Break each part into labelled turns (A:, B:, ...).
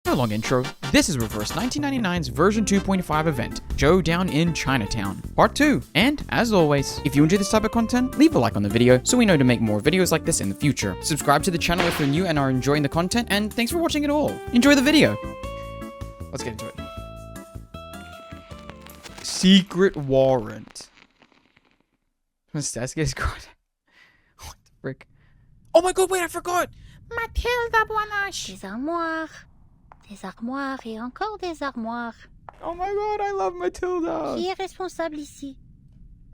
A: No long intro, this is Reverse 1999's version 2.5 event, Showdown in Chinatown, part 2. And, as always, if you enjoy this type of content, leave a like on the video so we know to make more videos like this in the future. Subscribe to the channel if you're new and are enjoying the content, and thanks for watching it all. Enjoy the video! Let's get into it. Secret Warrant. What the frick? Oh my god, wait, I forgot! Matilda Buanache!
B: Des armoires et encore des armoires.
A: Oh my god, I love Matilda!
B: Qui est responsable ici?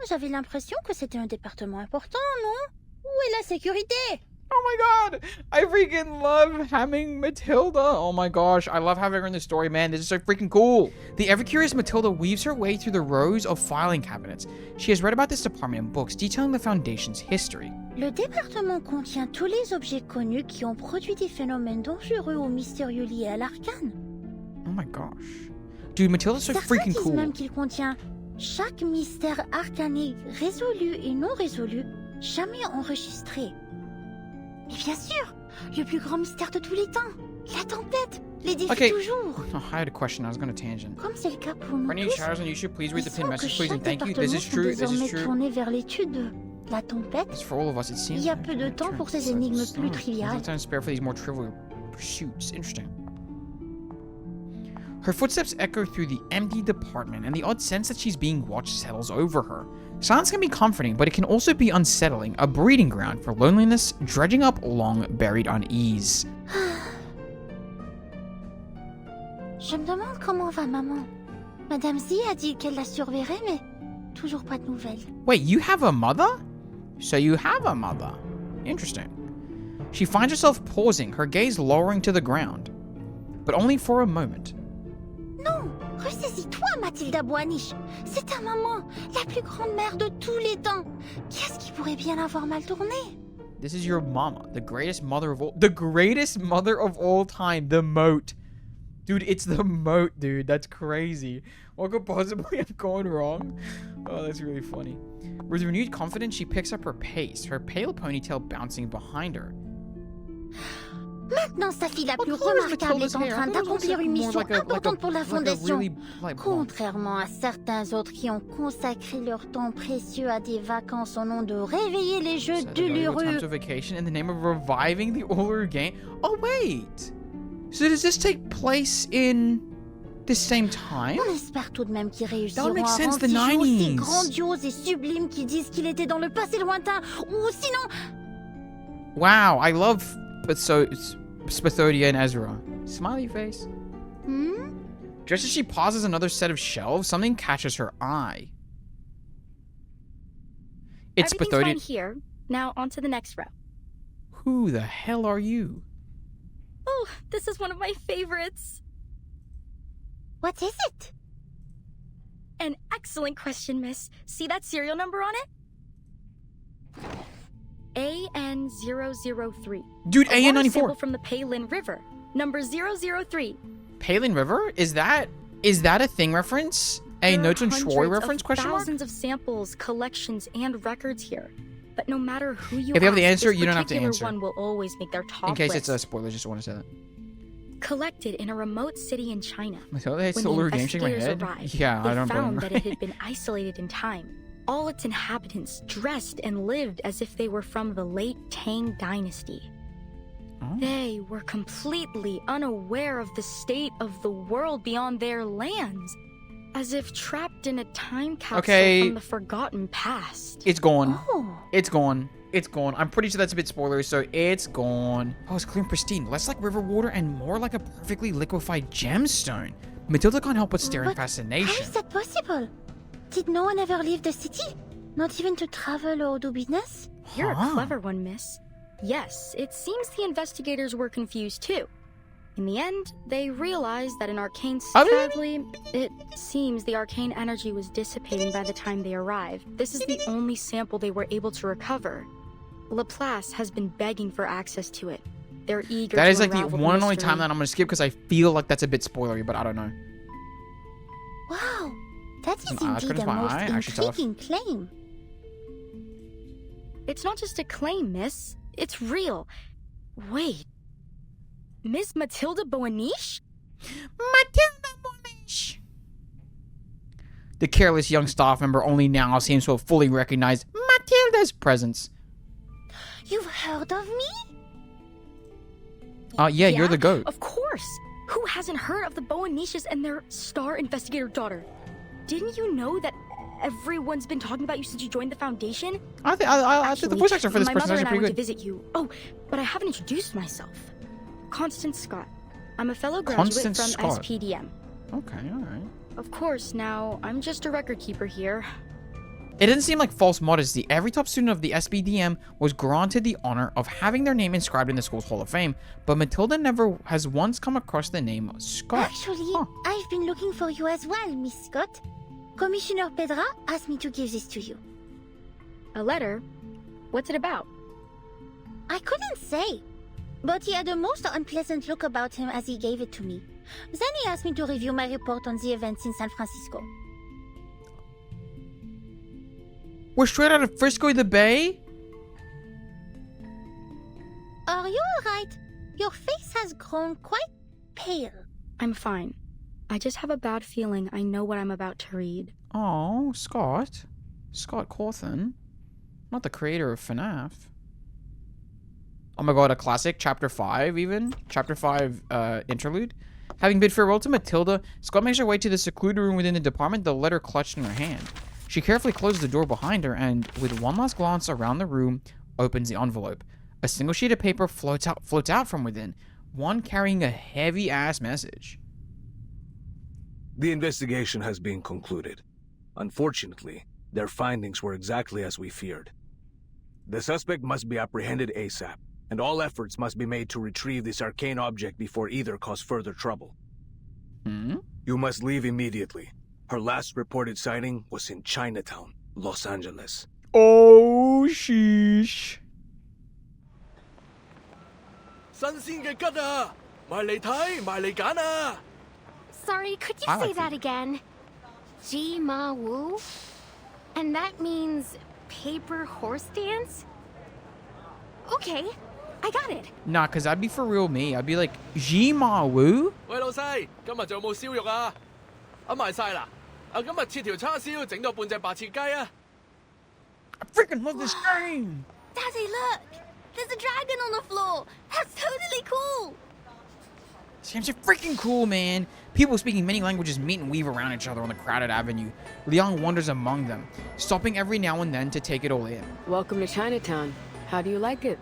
B: J'avais l'impression que c'était un département important, non? Où est la sécurité?
A: Oh my god! I freaking love having Matilda! Oh my gosh, I love having her in the story, man. This is so freaking cool! The ever-curious Matilda weaves her way through the rows of filing cabinets. She has read about this department in books detailing the Foundation's history.
B: Le département contient tous les objets connus qui ont produit des phénomènes dangereux ou mystérieux liés à l'arcane.
A: Oh my gosh. Dude, Matilda's so freaking
B: Certains disent
A: cool.
B: même qu'il contient chaque mystère arcanique résolu et non résolu, jamais enregistré. Et bien sûr, le plus grand mystère de tous les temps, la tempête, les défis toujours.
A: Oh, I had a question, I was going to tangent.
B: Comme c'est le cas pour nous
A: For any
B: tous,
A: shadows on YouTube, please read the pinned
B: il semble que
A: message, please,
B: chaque
A: and thank you. This
B: département
A: is true,
B: sont
A: this is
B: désormais
A: true.
B: tourné vers l'étude de la tempête.
A: It's for all of us, it seems.
B: Il y a peu de temps pour ces énigmes plus triviales.
A: Time spare for these more trivial pursuits. Interesting. Her footsteps echo through the empty department, and the odd sense that she's being watched settles over her. Silence can be comforting, but it can also be unsettling, a breeding ground for loneliness, dredging up long-buried unease.
B: Je me demande comment va maman. Madame Z a dit qu'elle la surveillerait, mais toujours pas de nouvelles.
A: Wait, you have a mother? So you have a mother. Interesting. She finds herself pausing, her gaze lowering to the ground. But only for a moment.
B: Non, ressaisis-toi, Mathilda Buaniche. C'est ta maman, la plus grande mère de tous les temps. Qui est-ce qui pourrait bien avoir mal tourné?
A: This is your mama, the greatest mother of all time, the moat. Dude, it's the moat, dude. That's crazy. What could possibly have gone wrong? Oh, that's really funny. With renewed confidence, she picks up her pace, her pale ponytail bouncing behind her.
B: Maintenant, sa fille la plus remarquable est en train d'accomplir une mission importante pour la Fondation. Contrairement à certains autres qui ont consacré leur temps précieux à des vacances au nom de réveiller les jeux douloureux.
A: Vacation in the name of reviving the older game. Oh, wait. So does this take place in the same time?
B: On espère tout de même qu'ils réussiront à
A: sense,
B: rendre
A: the
B: ces choses si
A: 90s.
B: grandioses et sublimes qu'ils disent qu'il était dans le passé lointain, ou sinon...
A: Wow, I love Spathodia and Ezra. Smiley face. Just as she pauses another set of shelves, something catches her eye. It's Spathodia.
C: Everything's fine here. Now on to the next row.
A: Who the hell are you?
C: Oh, this is one of my favorites.
B: What is it?
C: An excellent question, miss. See that serial number on it? AN003.
A: Dude,
C: A water
A: AN94.
C: sample from the Palin River. Number 003.
A: Palin River? Is that a thing reference? A Notes and Troy reference, question mark?
C: Thousands of samples, collections, and records here. But no matter who you
A: If you have
C: ask,
A: the answer,
C: this
A: you don't have to
C: particular
A: answer.
C: one will always make their top
A: In case
C: list.
A: it's a spoiler, just want to say that.
C: Collected in a remote city in China.
A: Matilda hates
C: When
A: solar
C: the
A: game shaking my
C: investigators
A: head.
C: arrived,
A: Yeah,
C: they
A: I don't blame
C: found
A: her.
C: that it had been isolated in time. All its inhabitants dressed and lived as if they were from the late Tang Dynasty.
A: Oh.
C: They were completely unaware of the state of the world beyond their lands, as if trapped in a time capsule from the forgotten past.
A: It's gone.
B: Oh.
A: It's gone. It's gone. I'm pretty sure that's a bit spoilery, so it's gone. Oh, it's clear and pristine. Less like river water and more like a perfectly liquefied gemstone. Matilda can't help but stare in
B: But
A: fascination.
B: how is that possible? Did no one ever leave the city? Not even to travel or do business?
C: You're a
A: Huh.
C: clever one, miss. Yes, it seems the investigators were confused too. In the end, they realized that an arcane sadly, it seems the arcane energy was dissipating by the time they arrived. This is the only sample they were able to recover. Laplace has been begging for access to it. They're eager
A: That
C: to
A: is like the
C: unravel
A: one and only
C: mystery.
A: time that I'm going to skip because I feel like that's a bit spoilery, but I don't know.
B: Wow, that is
A: An eye
B: indeed
A: as
B: a
A: my
B: most
A: eye, actually tough.
B: intriguing claim.
C: It's not just a claim, miss. It's real. Wait. Miss Matilda Buaniche?
A: Matilda Monish. The careless young staff member only now seems to have fully recognized Matilda's presence.
B: You've heard of me?
A: Yeah, you're the goat.
C: Of course. Who hasn't heard of the Boanishes and their star investigator daughter? Didn't you know that everyone's been talking about you since you joined the foundation?
A: I think the voice actor for this person is
C: my mother and I
A: pretty
C: went
A: good.
C: to visit you. Oh, but I haven't introduced myself. Constance Scott. I'm a fellow graduate from SPDM.
A: Okay, alright.
C: Of course, now, I'm just a record keeper here.
A: It didn't seem like false modesty. Every top student of the SBDM was granted the honor of having their name inscribed in the school's Hall of Fame, but Matilda never has once come across the name Scott.
B: Actually, I've been looking for you as well, Miss Scott. Commissioner Pedra asked me to give this to you.
C: A letter? What's it about?
B: I couldn't say, but he had a most unpleasant look about him as he gave it to me. Then he asked me to review my report on the events in San Francisco.
A: We're straight out of Frisco the Bay?
B: Are you alright? Your face has grown quite pale.
C: I'm fine. I just have a bad feeling I know what I'm about to read.
A: Oh, Scott. Scott Cawthon. Not the creator of FNAF. Oh my god, a classic. Chapter 5 even. Chapter 5 interlude. Having bid farewell to Matilda, Scott makes her way to the secluded room within the department, the letter clutched in her hand. She carefully closes the door behind her and, with one last glance around the room, opens the envelope. A single sheet of paper floats out from within, one carrying a heavy-ass message.
D: The investigation has been concluded. Unfortunately, their findings were exactly as we feared. The suspect must be apprehended ASAP, and all efforts must be made to retrieve this arcane object before either cause further trouble. You must leave immediately. Her last reported sighting was in Chinatown, Los Angeles.
A: Oh, sheesh.
D: 新鮮嘅桔啊，埋嚟睇，埋嚟揀啊！
E: Sorry, could you
A: I
E: say
A: like
E: that again? Ji Ma Wu? And that means paper horse dance? Okay, I got it.
A: Nah, cause that'd be for real me. I'd be like, Jima Wu?
D: 喂，老細，今日仲有冇燒肉啊？埋晒啦！今日切條叉燒，整到半隻白切雞啊！
A: I freaking love this game!
B: Daddy, look! There's a dragon on the floor! That's totally cool!
A: This game's freaking cool, man. People speaking many languages meet and weave around each other on the crowded avenue. Leon wanders among them, stopping every now and then to take it all in.
F: Welcome to Chinatown. How do you like it?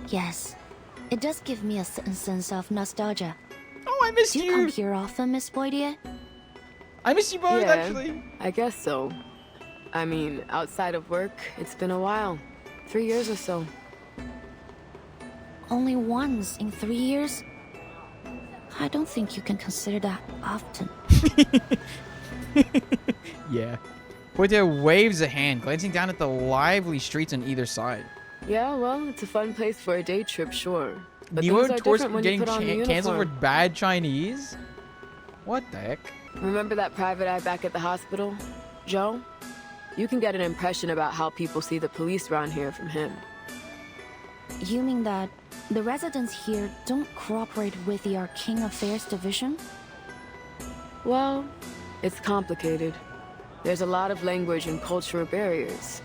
B: Yes, it does give me a sense of nostalgia.
A: Oh, I missed
B: Do you
A: you!
B: come here often, Miss Boydier?
A: I miss you both,
F: Yeah.
A: actually.
F: I guess so. I mean, outside of work, it's been a while. 3 years or so.
B: Only once in 3 years? I don't think you can consider that often.
A: Yeah. Poitier waves a hand, glancing down at the lively streets on either side.
F: Yeah, well, it's a fun place for a day trip, sure. But
A: Nemo
F: things are
A: tours
F: different when you
A: getting
F: put on the
A: canceled for
F: uniform.
A: bad Chinese? What the heck?
F: Remember that private eye back at the hospital? Joe? You can get an impression about how people see the police around here from him.
B: You mean that the residents here don't cooperate with the Arcane Affairs Division?
F: Well, it's complicated. There's a lot of language and cultural barriers.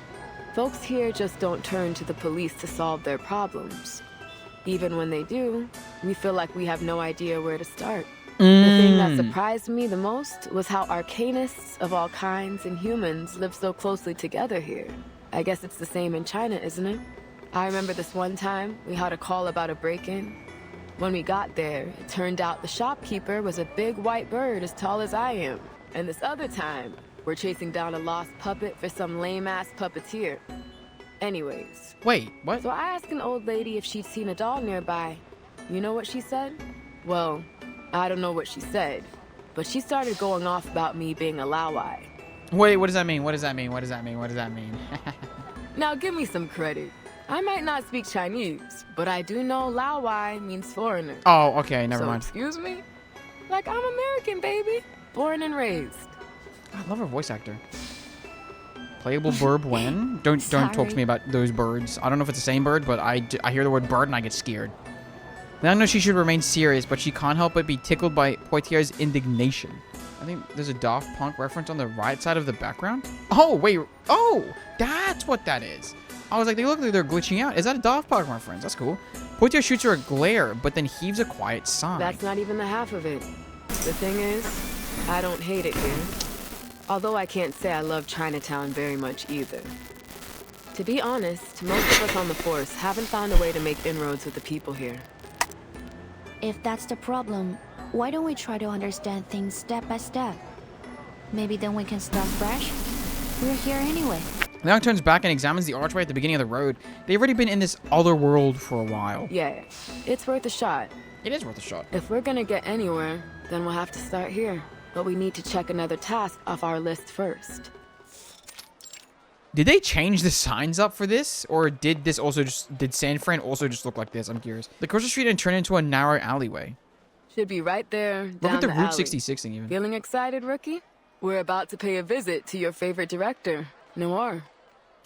F: Folks here just don't turn to the police to solve their problems. Even when they do, we feel like we have no idea where to start. The thing that surprised me the most was how arcanists of all kinds and humans live so closely together here. I guess it's the same in China, isn't it? I remember this one time, we had a call about a break-in. When we got there, it turned out the shopkeeper was a big white bird as tall as I am. And this other time, we're chasing down a lost puppet for some lame-ass puppeteer. Anyways.
A: Wait, what?
F: So I asked an old lady if she'd seen a doll nearby. You know what she said? Well, I don't know what she said, but she started going off about me being a Laowai.
A: Wait, what does that mean? What does that mean? What does that mean? What does that mean?
F: Now give me some credit. I might not speak Chinese, but I do know Laowai means foreigner.
A: Oh, okay, never
F: So,
A: mind.
F: excuse me? Like, I'm American, baby. Born and raised.
A: I love her voice actor. Playable burb when? Don't talk to me about those birds. I don't know if it's the same bird, but I hear the word bird and I get scared. Leon knows she should remain serious, but she can't help but be tickled by Poitier's indignation. I think there's a Daft Punk reference on the right side of the background. Oh, wait. Oh, that's what that is. I was like, they look like they're glitching out. Is that a Daft Punk reference? That's cool. Poitier shoots her a glare, but then heaves a quiet sigh.
F: That's not even the half of it. The thing is, I don't hate it here. Although I can't say I love Chinatown very much either. To be honest, most of us on the force haven't found a way to make inroads with the people here.
B: If that's the problem, why don't we try to understand things step by step? Maybe then we can start fresh? We're here anyway.
A: Leon turns back and examines the archway at the beginning of the road. They've already been in this other world for a while.
F: Yeah, it's worth a shot.
A: It is worth a shot.
F: If we're gonna get anywhere, then we'll have to start here. But we need to check another task off our list first.
A: Did they change the signs up for this? Or did San Fran also just look like this? I'm curious. They cross the street and turn into a narrow alleyway.
F: Should be right there,
A: Look
F: down
A: at the Route
F: alley.
A: 66 thing even.
F: Feeling excited, rookie? We're about to pay a visit to your favorite director, Noir.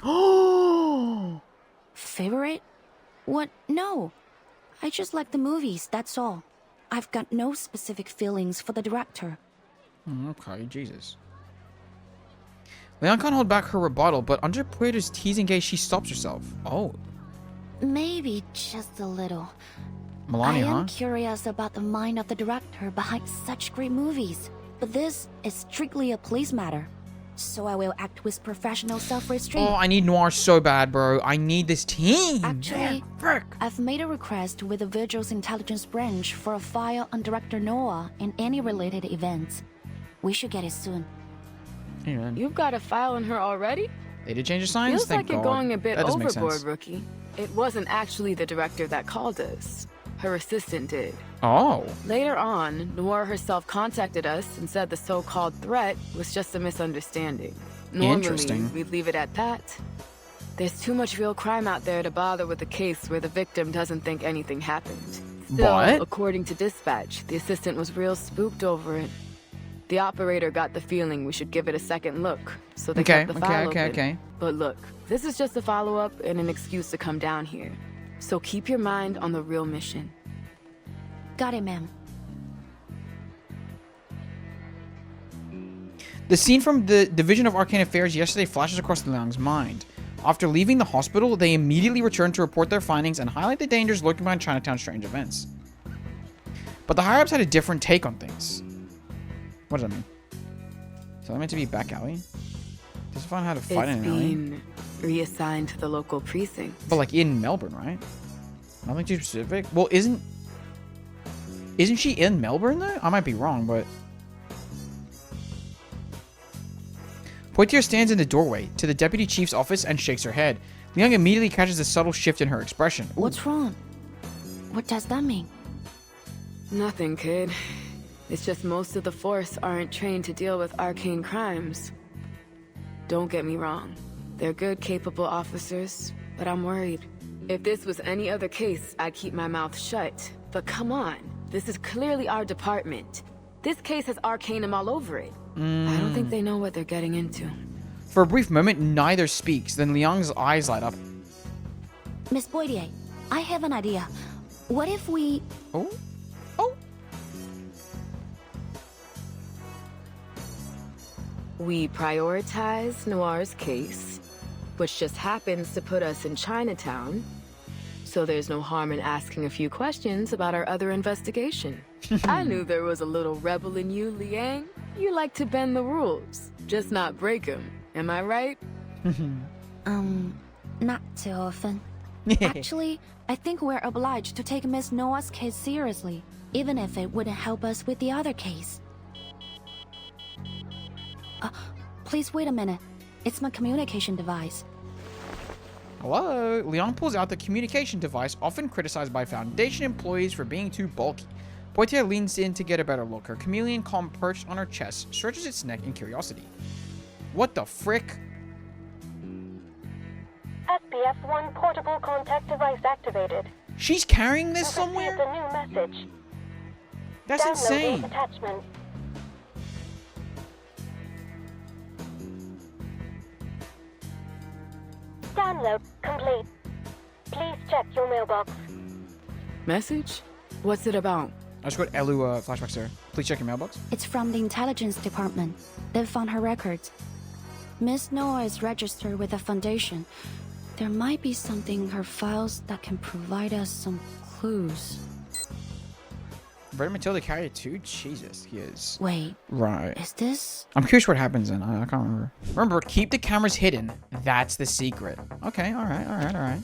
A: Oh!
B: Favorite? What? No. I just like the movies, that's all. I've got no specific feelings for the director.
A: Okay, Jesus. Leon can't hold back her rebuttal, but under Poitier's teasing gaze, she stops herself. Oh.
B: Maybe just a little.
A: Melania,
B: I am
A: huh?
B: curious about the mind of the director behind such great movies. But this is strictly a police matter. So I will act with professional self-restraint.
A: Oh, I need Noir so bad, bro. I need this team.
B: Actually,
A: Frick.
B: I've made a request with the Vigil's intelligence branch for a file on Director Noah and any related events. We should get it soon.
A: Hey, man.
F: You've got a file on her already?
A: They did change the signs?
F: Feels
A: Thank
F: like you're
A: God.
F: going a bit
A: That doesn't make
F: overboard,
A: sense.
F: rookie. It wasn't actually the director that called us. Her assistant did.
A: Oh.
F: Later on, Noir herself contacted us and said the so-called threat was just a misunderstanding. Normally,
A: Interesting.
F: we'd leave it at that. There's too much real crime out there to bother with a case where the victim doesn't think anything happened. Still,
A: What?
F: according to dispatch, the assistant was real spooked over it. The operator got the feeling we should give it a second look, so they kept the file open.
A: Okay.
F: But look, this is just a follow-up and an excuse to come down here. So keep your mind on the real mission.
B: Got it, ma'am.
A: The scene from the Division of Arcane Affairs yesterday flashes across Leong's mind. After leaving the hospital, they immediately return to report their findings and highlight the dangers lurking behind Chinatown's strange events. But the higher-ups had a different take on things. What does that mean? Is that meant to be back alley? Just find out how to fight in
F: It's
A: an alley.
F: been reassigned to the local precinct.
A: But like in Melbourne, right? Nothing too specific. Well, isn't she in Melbourne though? I might be wrong, but Poitier stands in the doorway to the deputy chief's office and shakes her head. Leong immediately catches a subtle shift in her expression. Ooh.
B: What's wrong? What does that mean?
F: Nothing, kid. It's just most of the force aren't trained to deal with arcane crimes. Don't get me wrong. They're good, capable officers, but I'm worried. If this was any other case, I'd keep my mouth shut. But come on, this is clearly our department. This case has arcanum all over it. I don't think they know what they're getting into.
A: For a brief moment, neither speaks. Then Leong's eyes light up.
B: Miss Poitier, I have an idea. What if we...
A: Oh?
F: We prioritize Noir's case, which just happens to put us in Chinatown. So there's no harm in asking a few questions about our other investigation. I knew there was a little rebel in you, Liang. You like to bend the rules, just not break them. Am I right?
B: Not too often. Actually, I think we're obliged to take Miss Noah's case seriously, even if it wouldn't help us with the other case. Please wait a minute. It's my communication device.
A: Hello? Leong pulls out the communication device, often criticized by Foundation employees for being too bulky. Poitier leans in to get a better look. Her chameleon comb perched on her chest stretches its neck in curiosity. What the frick?
G: SPF-1 portable contact device activated.
A: She's carrying this
G: You received
A: somewhere?
G: a new message.
A: That's
G: Download
A: insane.
G: the attachment. Download complete. Please check your mailbox.
F: Message? What's it about?
A: I just got Elu flashbacks there. Please check your mailbox.
B: It's from the intelligence department. They found her records. Miss Noah is registered with the foundation. There might be something in her files that can provide us some clues.
A: Red Matilda carrier too? Jesus, he is.
B: Wait.
A: Right.
B: Is this?
A: I'm curious what happens then. I can't remember. Remember, keep the cameras hidden. That's the secret. Okay, alright.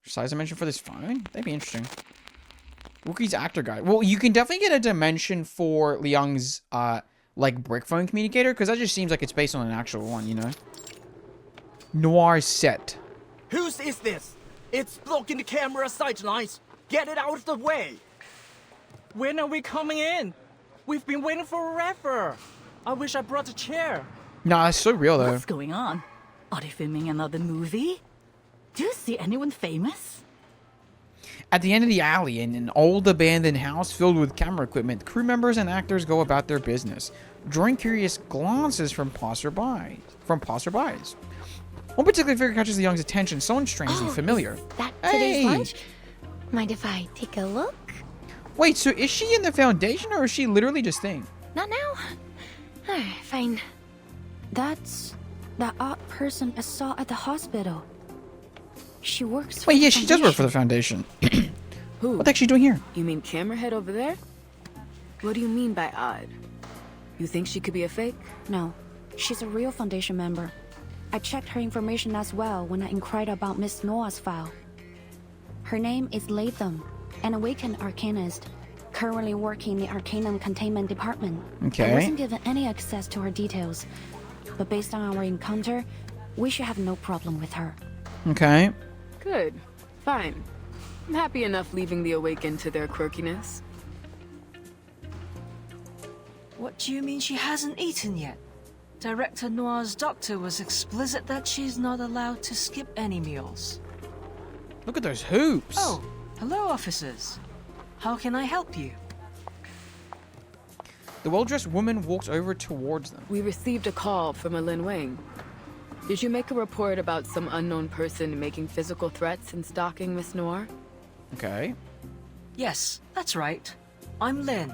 A: Size dimension for this phone? That'd be interesting. Rookie's actor guide. Well, you can definitely get a dimension for Liang's, like, brick phone communicator, because that just seems like it's based on an actual one, you know? Noir set.
H: Whose is this? It's blocking the camera sightlines. Get it out of the way. When are we coming in? We've been waiting forever. I wish I brought a chair.
A: Nah, that's so real, though.
I: What's going on? Are they filming another movie? Do you see anyone famous?
A: At the end of the alley, in an old abandoned house filled with camera equipment, crew members and actors go about their business, drawing curious glances from passerbys. One particular figure catches the young's attention, someone strangely familiar.
B: That today's
A: Hey!
B: lunch? Mind if I take a look?
A: Wait, so is she in the foundation, or is she literally just thing?
B: Not now. Fine. That's that odd person I saw at the hospital. She works for
A: Wait,
B: the
A: yeah, she does work for the
B: foundation.
A: foundation.
F: Who?
A: What the heck is she doing here?
F: You mean camera head over there? What do you mean by odd? You think she could be a fake?
B: No, she's a real foundation member. I checked her information as well when I inquired about Miss Noah's file. Her name is Latham, an awakened arcanist, currently working in the Arcanum Containment Department.
A: Okay.
B: I wasn't given any access to her details, but based on our encounter, we should have no problem with her.
A: Okay.
F: Good. Fine. I'm happy enough leaving the awakened to their quirkiness.
J: What do you mean she hasn't eaten yet? Director Noir's doctor was explicit that she's not allowed to skip any meals.
A: Look at those hoops.
J: Oh, hello, officers. How can I help you?
A: The well-dressed woman walks over towards them.
F: We received a call from a Lin Wang. Did you make a report about some unknown person making physical threats and stalking Miss Noir?
A: Okay.
J: Yes, that's right. I'm Lin.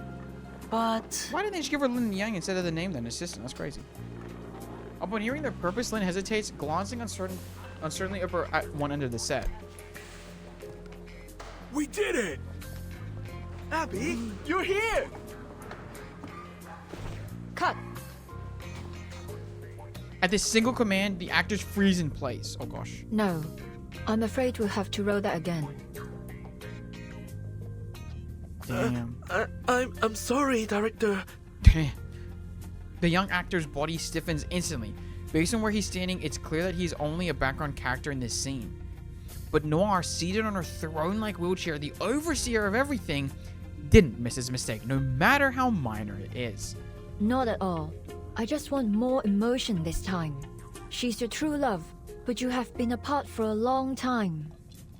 J: But
A: Why didn't they just give her Lin Yang instead of the name then? Assistant. That's crazy. Upon hearing their purpose, Lin hesitates, glancing uncertainly over at one end of the set.
H: We did it! Abby, you're here!
J: cut.
A: At this single command, the actors freeze in place. Oh gosh.
K: No, I'm afraid we'll have to roll that again.
A: Damn.
H: I'm sorry, Director.
A: The young actor's body stiffens instantly. Based on where he's standing, it's clear that he's only a background character in this scene. But Noir, seated on her throne-like wheelchair, the overseer of everything, didn't miss his mistake, no matter how minor it is.
K: Not at all. I just want more emotion this time. She's your true love, but you have been apart for a long time.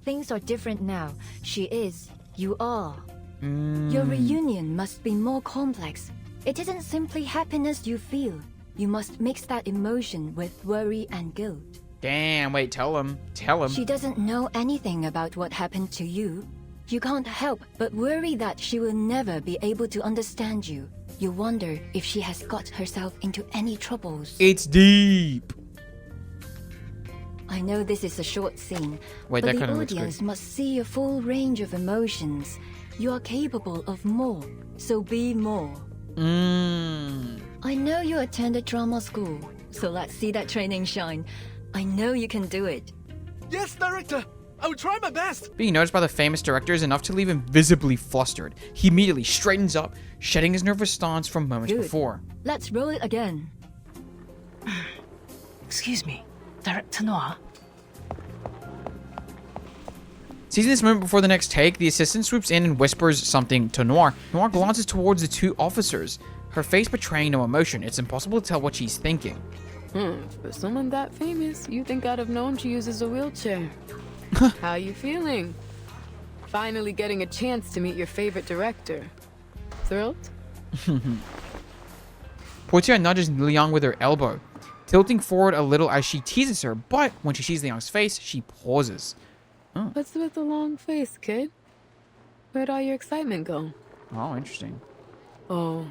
K: Things are different now. She is. You are. Your reunion must be more complex. It isn't simply happiness you feel. You must mix that emotion with worry and guilt.
A: Damn, wait, tell him. Tell him.
K: She doesn't know anything about what happened to you. You can't help but worry that she will never be able to understand you. You wonder if she has got herself into any troubles.
A: It's deep.
K: I know this is a short scene,
A: Wait,
K: but
A: that
K: the
A: kinda looks
K: audience
A: good.
K: must see a full range of emotions. You are capable of more, so be more. I know you attended drama school, so let's see that training shine. I know you can do it.
H: Yes, Director! I will try my best!
A: Being noticed by the famous director is enough to leave him visibly flustered. He immediately straightens up, shedding his nervous stance from moments
K: Good.
A: before.
K: Let's roll it again.
J: Excuse me, Director Noir.
A: Seizing this moment before the next take, the assistant swoops in and whispers something to Noir. Noir glances towards the two officers, her face betraying no emotion. It's impossible to tell what she's thinking.
F: For someone that famous, you think I'd have known she uses a wheelchair. How you feeling? Finally getting a chance to meet your favorite director. Thrilled?
A: Portia nudges Liang with her elbow, tilting forward a little as she teases her, but when she sees Liang's face, she pauses.
F: What's with the long face, kid? Where'd all your excitement go?
A: Oh, interesting.
F: Oh,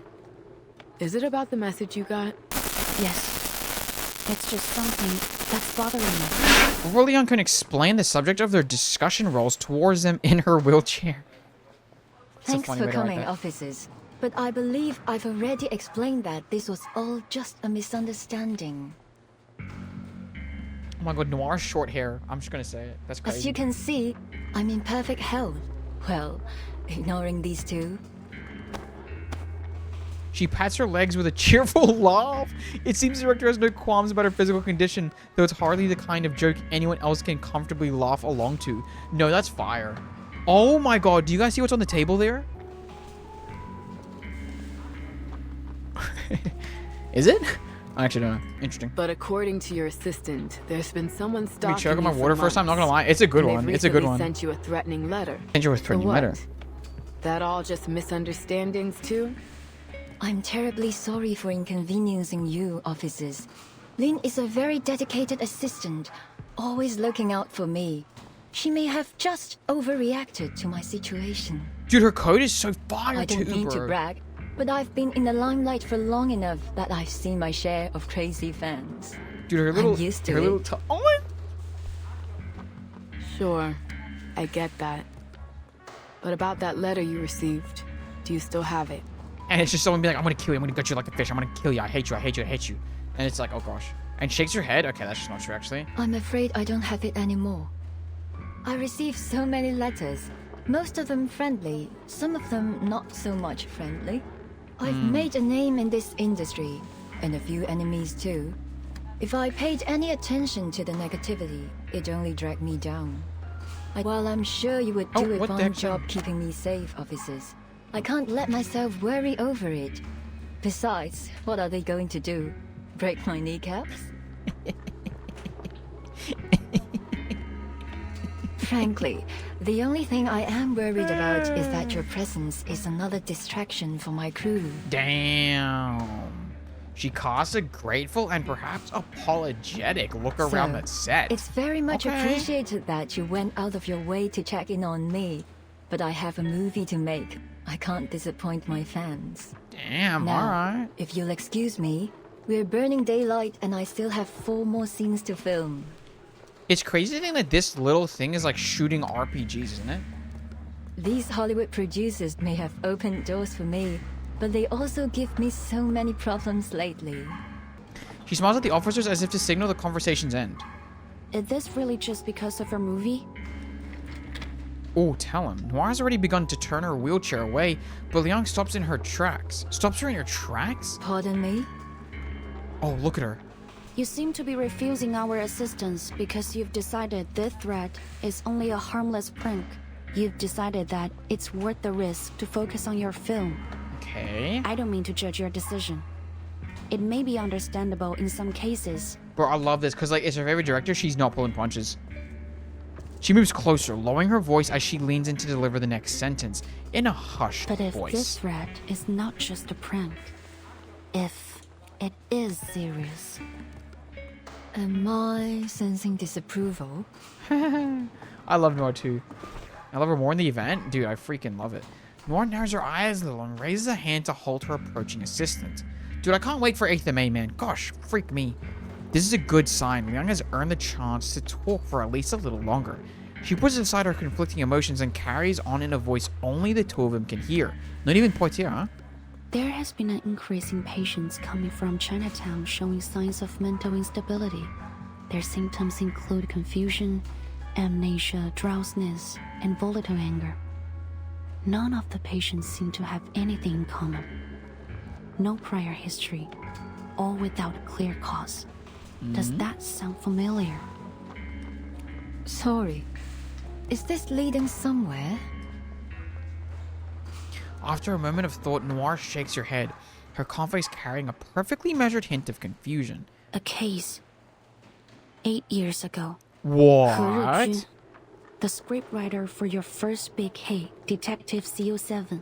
F: is it about the message you got?
B: Yes. It's just something that's bothering me.
A: Before Leon can explain the subject of their discussion, rolls towards them in her wheelchair.
K: Thanks for coming, officers. But I believe I've already explained that this was all just a misunderstanding.
A: Oh my god, Noir's short hair. I'm just gonna say it. That's crazy.
K: As you can see, I'm in perfect health. Well, ignoring these two.
A: She pats her legs with a cheerful laugh. It seems the director has no qualms about her physical condition, though it's hardly the kind of joke anyone else can comfortably laugh along to. No, that's fire. Oh my god, do you guys see what's on the table there? Is it? I actually don't know. Interesting.
F: But according to your assistant, there's been someone stalking
A: you. Let me choke on my
F: for
A: water first time. Not gonna lie, it's a good one. It's a good one.
F: Sent you a threatening letter.
A: Sent you a threatening letter.
F: That all just misunderstandings too?
K: I'm terribly sorry for inconveniencing you, officers. Lynn is a very dedicated assistant, always looking out for me. She may have just overreacted to my situation.
A: Dude, her code is so fire
K: I don't mean to brag, but I've been in the limelight for long enough that I've seen my share of crazy fans.
A: Dude, her little,
K: I'm used to
A: her
K: it.
A: little oh my.
F: Sure, I get that. But about that letter you received, do you still have it?
A: And it's just someone being like, I'm gonna kill you, I'm gonna gut you like a fish, I'm gonna kill you, I hate you, I hate you, I hate you. And it's like, oh gosh. And shakes her head? Okay, that's just not true, actually.
K: I'm afraid I don't have it anymore. I received so many letters, most of them friendly, some of them not so much friendly. I've made a name in this industry, and a few enemies too. If I paid any attention to the negativity, it only dragged me down. While I'm sure you would do a fine job keeping me safe, officers, I can't let myself worry over it. Besides, what are they going to do? Break my kneecaps? Frankly, the only thing I am worried about is that your presence is another distraction for my crew.
A: Damn. She casts a grateful and perhaps apologetic look around the set.
K: It's very much appreciated that you went out of your way to check in on me. But I have a movie to make. I can't disappoint my fans.
A: Damn,
K: now,
A: alright.
K: If you'll excuse me, we're burning daylight and I still have 4 more scenes to film.
A: It's crazy to think that this little thing is like shooting RPGs, isn't it?
K: These Hollywood producers may have opened doors for me, but they also give me so many problems lately.
A: She smiles at the officers as if to signal the conversation's end.
C: Is this really just because of her movie?
A: Oh, tell him. Noir has already begun to turn her wheelchair away, but Leon stops in her tracks. Stops her in her tracks?
K: Pardon me?
A: Oh, look at her.
C: You seem to be refusing our assistance because you've decided this threat is only a harmless prank. You've decided that it's worth the risk to focus on your film.
A: Okay.
C: I don't mean to judge your decision. It may be understandable in some cases.
A: Bro, I love this because, like, it's her favorite director. She's not pulling punches. She moves closer, lowering her voice as she leans in to deliver the next sentence in a hushed voice.
C: But if this threat is not just a prank, if it is serious...
K: Am I sensing disapproval?
A: I love Noir too. I love her more in the event. Dude, I freaking love it. Noir narrows her eyes a little and raises a hand to hold her approaching assistant. Dude, I can't wait for 8th of May, man. Gosh, freak me. This is a good sign. Leon has earned the chance to talk for at least a little longer. She puts aside her conflicting emotions and carries on in a voice only the two of them can hear. Not even Poitiers, huh?
C: There has been an increase in patients coming from Chinatown showing signs of mental instability. Their symptoms include confusion, amnesia, drowsiness, and volatile anger. None of the patients seem to have anything in common. No prior history, all without a clear cause. Does that sound familiar?
K: Sorry. Is this leading somewhere?
A: After a moment of thought, Noir shakes her head, her calm face carrying a perfectly measured hint of confusion.
C: A case. 8 years ago.
A: What?
C: The scriptwriter for your first big hit, Detective CO7.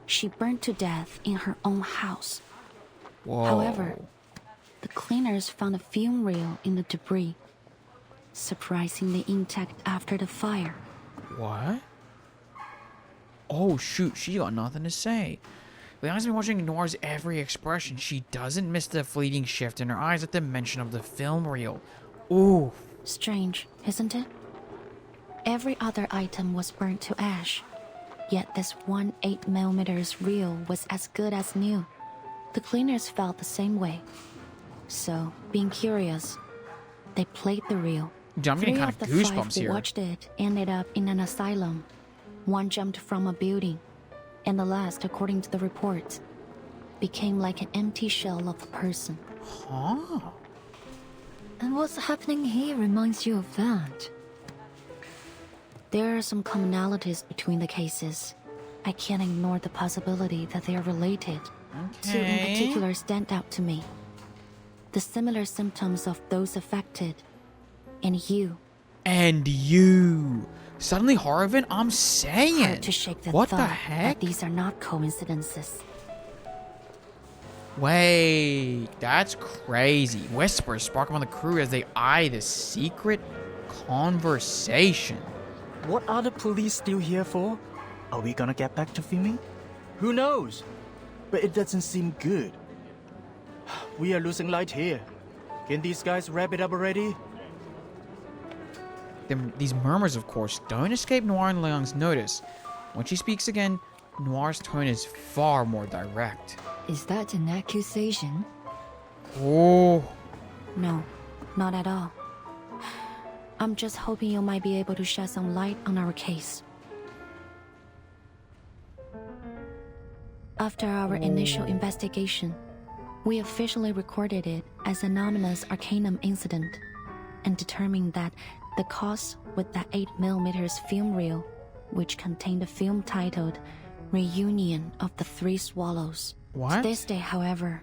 C: She burned to death in her own house.
A: Whoa.
C: However, the cleaners found a fume reel in the debris, surprisingly intact after the fire.
A: What? Oh, shoot. She got nothing to say. Leon's been watching Noir's every expression. She doesn't miss the fleeting shift in her eyes at the mention of the film reel. Ooh.
B: Strange, isn't it? Every other item was burnt to ash. Yet this one 8mm reel was as good as new. The cleaners felt the same way. So, being curious, they played the reel.
A: Dude, I'm getting kind of
B: Three of the
A: goosebumps
B: 5 who
A: here.
B: watched it ended up in an asylum. One jumped from a building, and the last, according to the report, became like an empty shell of a person.
A: Huh?
K: And what's happening here reminds you of that?
B: There are some commonalities between the cases. I can't ignore the possibility that they are related. Two in particular stand out to me. The similar symptoms of those affected. And you.
A: And you. Suddenly, Harvin, I'm saying.
B: Hard to shake the
A: what
B: thought
A: the heck?
B: that these are not coincidences.
A: Wait, that's crazy. Whispers spark among the crew as they eye the secret conversation.
H: What are the police still here for? Are we gonna get back to filming? Who knows? But it doesn't seem good. We are losing light here. Can these guys wrap it up already?
A: These murmurs, of course, don't escape Noir and Leong's notice. When she speaks again, Noir's tone is far more direct.
K: Is that an accusation?
A: Oh.
B: No, not at all. I'm just hoping you might be able to shed some light on our case. After our initial investigation, we officially recorded it as an ominous Arcanum incident and determined that the cause was that 8mm film reel, which contained a film titled Reunion of the Three Swallows.
A: What?
B: To this day, however,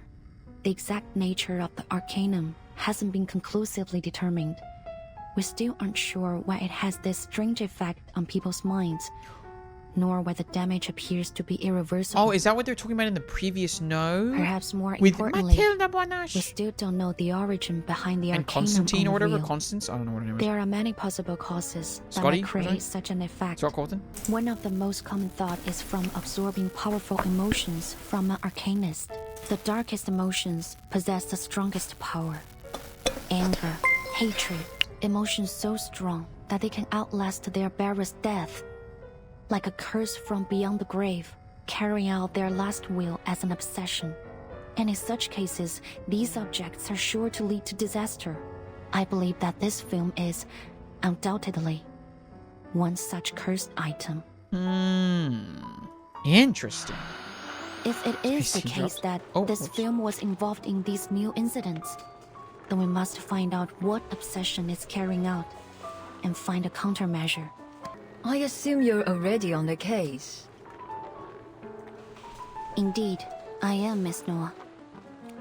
B: the exact nature of the Arcanum hasn't been conclusively determined. We still aren't sure why it has this strange effect on people's minds, nor why the damage appears to be irreversible.
A: Oh, is that what they're talking about in the previous note?
B: Perhaps more
A: With
B: importantly,
A: Matilda Bonash.
B: we still don't know the origin behind the
A: And
B: Arcanum
A: Constantine or
B: on the
A: whatever?
B: reel.
A: Constance? I don't know what her name is.
B: There are many possible causes that
A: Scotty,
B: might create
A: right?
B: such an effect.
A: Scott Colton?
B: One of the most common thought is from absorbing powerful emotions from an arcanist. The darkest emotions possess the strongest power. Anger, hatred, emotions so strong that they can outlast their bearer's death. Like a curse from beyond the grave, carrying out their last will as an obsession. And in such cases, these objects are sure to lead to disaster. I believe that this film is, undoubtedly, one such cursed item.
A: Interesting.
B: If it is the
A: PC
B: case
A: drops.
B: that
A: Oh,
B: this
A: oops.
B: film was involved in these new incidents, then we must find out what obsession it's carrying out and find a countermeasure.
K: I assume you're already on the case.
B: Indeed, I am, Miss Noah.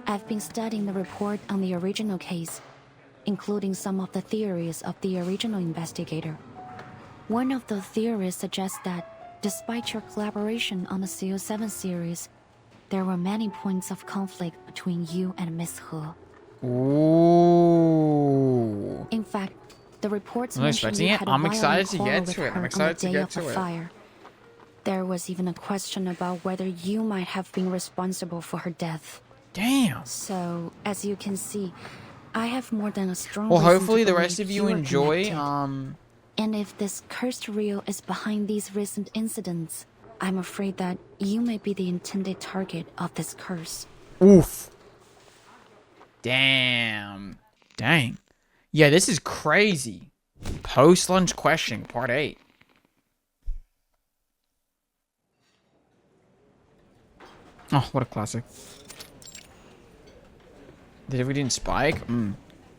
B: I've been studying the report on the original case, including some of the theories of the original investigator. One of the theories suggests that, despite your collaboration on the CO7 series, there were many points of conflict between you and Miss He.
A: Ooh.
B: In fact, the reports
A: I'm
B: mentioned
A: expecting
B: you
A: it.
B: had a
A: I'm
B: violent
A: excited to
B: quarrel
A: get
B: with
A: to it. I'm
B: her
A: excited
B: on
A: to
B: the day
A: get
B: of
A: to
B: the
A: it.
B: fire. There was even a question about whether you might have been responsible for her death.
A: Damn.
B: So, as you can see, I have more than a strong
A: Well,
B: reason
A: hopefully
B: to
A: the rest of
B: believe
A: you
B: are
A: enjoy.
B: connected. And if this cursed reel is behind these recent incidents, I'm afraid that you may be the intended target of this curse.
A: Oof. Damn. Dang. Yeah, this is crazy. Post-lunch questioning, part 8. Oh, what a classic. Did we didn't spike?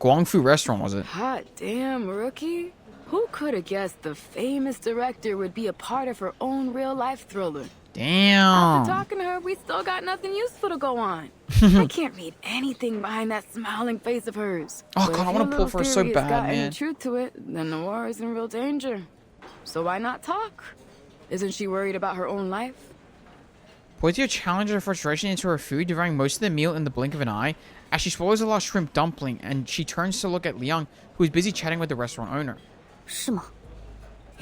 A: Guangfu restaurant, was it?
F: Hot damn, rookie. Who could have guessed the famous director would be a part of her own real-life thriller?
A: Damn.
F: After talking to her, we still got nothing useful to go on. I can't read anything behind that smiling face of hers.
A: Oh,
F: But
A: God,
F: if
A: I wanna
F: your
A: pull
F: little
A: for her so
F: theory has
A: bad,
F: got
A: man.
F: any truth to it, then the war is in real danger. So why not talk? Isn't she worried about her own life?
A: Poitia challenges her frustration into her food, devouring most of the meal in the blink of an eye. As she swallows a last shrimp dumpling, and she turns to look at Liang, who is busy chatting with the restaurant owner.
B: 是吗？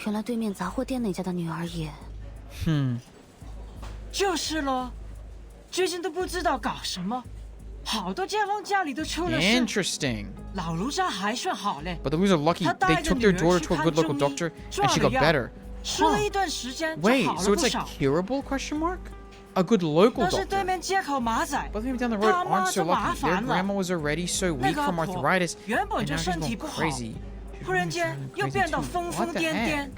B: 原来对面杂货店那家的女儿也…
J: 就是咯，最近都不知道搞什么，好多街坊家里都出了事。
A: Interesting.
J: 老卢家还算好嘞，
A: But the Lus are lucky.
J: 他
A: They
J: 带着
A: took
J: 女
A: their
J: 儿
A: daughter
J: 去
A: to a
J: 看
A: good local
J: 中医，
A: doctor, and
J: 撞
A: she
J: 了
A: got
J: 药，
A: better.
J: 吃了一段时间就
A: Wait,
J: 好
A: so
J: 了
A: it's
J: 不
A: like
J: 少。
A: curable? Question mark? A good local
J: 但是对
A: doctor.
J: 面街口马仔，
A: Both of them down the road
J: 他妈
A: aren't so
J: 就麻
A: lucky. Their
J: 烦了。
A: grandma was already so
J: 那
A: weak
J: 个
A: from
J: 阿婆
A: arthritis,
J: 原本
A: and
J: 就
A: now she's
J: 身体
A: gone
J: 不好，
A: crazy.
J: 忽然间又变得疯疯
A: What the
J: 癫
A: heck?
J: 癫，